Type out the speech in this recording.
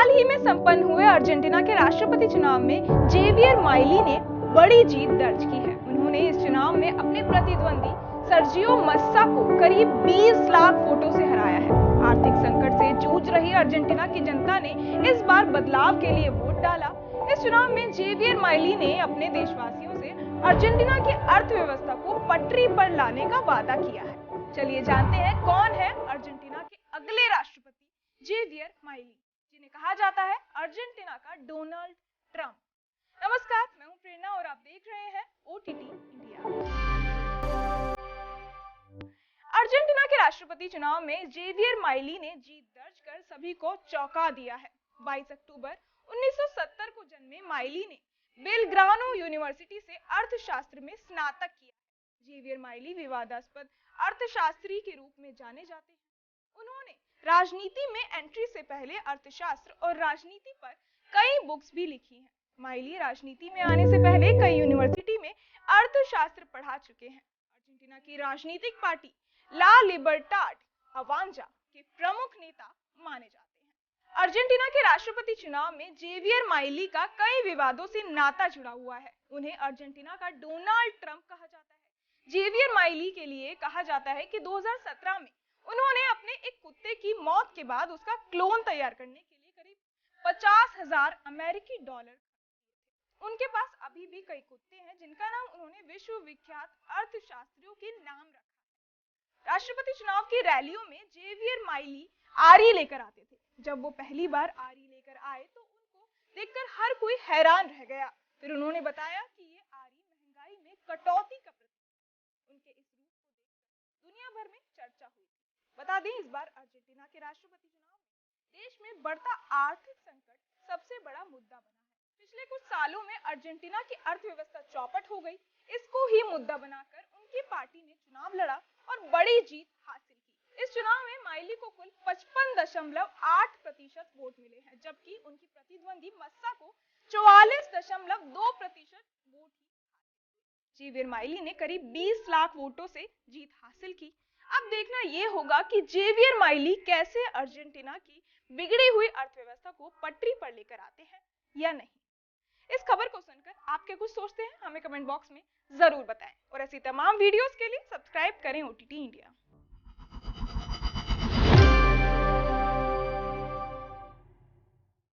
हाल ही में संपन्न हुए अर्जेंटीना के राष्ट्रपति चुनाव में जेवियर माइली ने बड़ी जीत दर्ज की है। उन्होंने इस चुनाव में अपने प्रतिद्वंदी सर्जियो मस्सा को करीब 20 लाख वोटों से हराया है। आर्थिक संकट से जूझ रही अर्जेंटीना की जनता ने इस बार बदलाव के लिए वोट डाला। इस चुनाव में जेवियर माइली ने अपने देशवासियों से अर्जेंटीना की अर्थव्यवस्था को पटरी पर लाने का वादा किया है। चलिए जानते हैं कौन है अर्जेंटीना के अगले राष्ट्रपति जेवियर माइली, जिन्हें कहा जाता है अर्जेंटीना का डोनाल्ड ट्रंप। नमस्कार, मैं हूं प्रेरणा और आप देख रहे हैं ओटीटी इंडिया। अर्जेंटीना के राष्ट्रपति चुनाव में जेवियर माइली ने जीत दर्ज कर सभी को चौंका दिया है। 22 अक्टूबर 1970 को जन्मे माइली ने बेलग्रानो यूनिवर्सिटी से अर्थशास्त्र में स्नातक किया। जेवियर माइली विवादास्पद अर्थशास्त्री के रूप में जाने जाते हैं। उन्होंने राजनीति में एंट्री से पहले अर्थशास्त्र और राजनीति पर कई बुक्स भी लिखी हैं। माइली राजनीति में आने से पहले कई यूनिवर्सिटी में अर्थशास्त्र पढ़ा चुके हैं। अर्जेंटीना की राजनीतिक पार्टी ला लिबर्टाड अवांजा के प्रमुख नेता माने जाते हैं। अर्जेंटीना के राष्ट्रपति चुनाव में जेवियर माइली का कई विवादों से नाता जुड़ा हुआ है। उन्हें अर्जेंटीना का डोनाल्ड ट्रंप कहा जाता है। जेवियर माइली के लिए कहा जाता है कि 2017 में उन्होंने अपने एक कुत्ते की मौत के बाद उसका क्लोन तैयार करने के लिए करीब 50,000 अमेरिकी डॉलर। उनके पास अभी भी कई कुत्ते हैं जिनका नाम उन्होंने विश्वविख्यात अर्थशास्त्रियों के नाम रखा है। राष्ट्रपति चुनाव की रैलियों में जेवियर माइली आरी लेकर आते थे। जब वो पहली बार आरी लेकर आए तो उनको देखकर हर कोई हैरान रह गया। फिर उन्होंने बताया कि ये आरी महंगाई में कटौती का प्रतीक है। उनके इस रूप को देखकर दुनिया भर में चर्चा हुई। बता दें, इस बार अर्जेंटीना के राष्ट्रपति चुनाव में देश में बढ़ता आर्थिक संकट सबसे बड़ा मुद्दा बना है। पिछले कुछ सालों में अर्जेंटीना की अर्थव्यवस्था चौपट हो गई। इसको ही मुद्दा बनाकर उनकी पार्टी ने चुनाव लड़ा और बड़ी जीत हासिल की। इस चुनाव में माइली को कुल 55.8% वोट मिले हैं, जबकि उनकी प्रतिद्वंदी मस्सा को 44.2% वोट ही। जेवियर माइली ने करीब 20 लाख वोटों से जीत हासिल की। अब देखना यह होगा कि जेवियर माइली कैसे अर्जेंटीना की बिगड़ी हुई अर्थव्यवस्था को पटरी पर लेकर आते हैं या नहीं। इस खबर को सुनकर आप क्या कुछ सोचते हैं, हमें कमेंट बॉक्स में जरूर बताएं और ऐसी तमाम वीडियोस के लिए सब्सक्राइब करें ओटीटी इंडिया।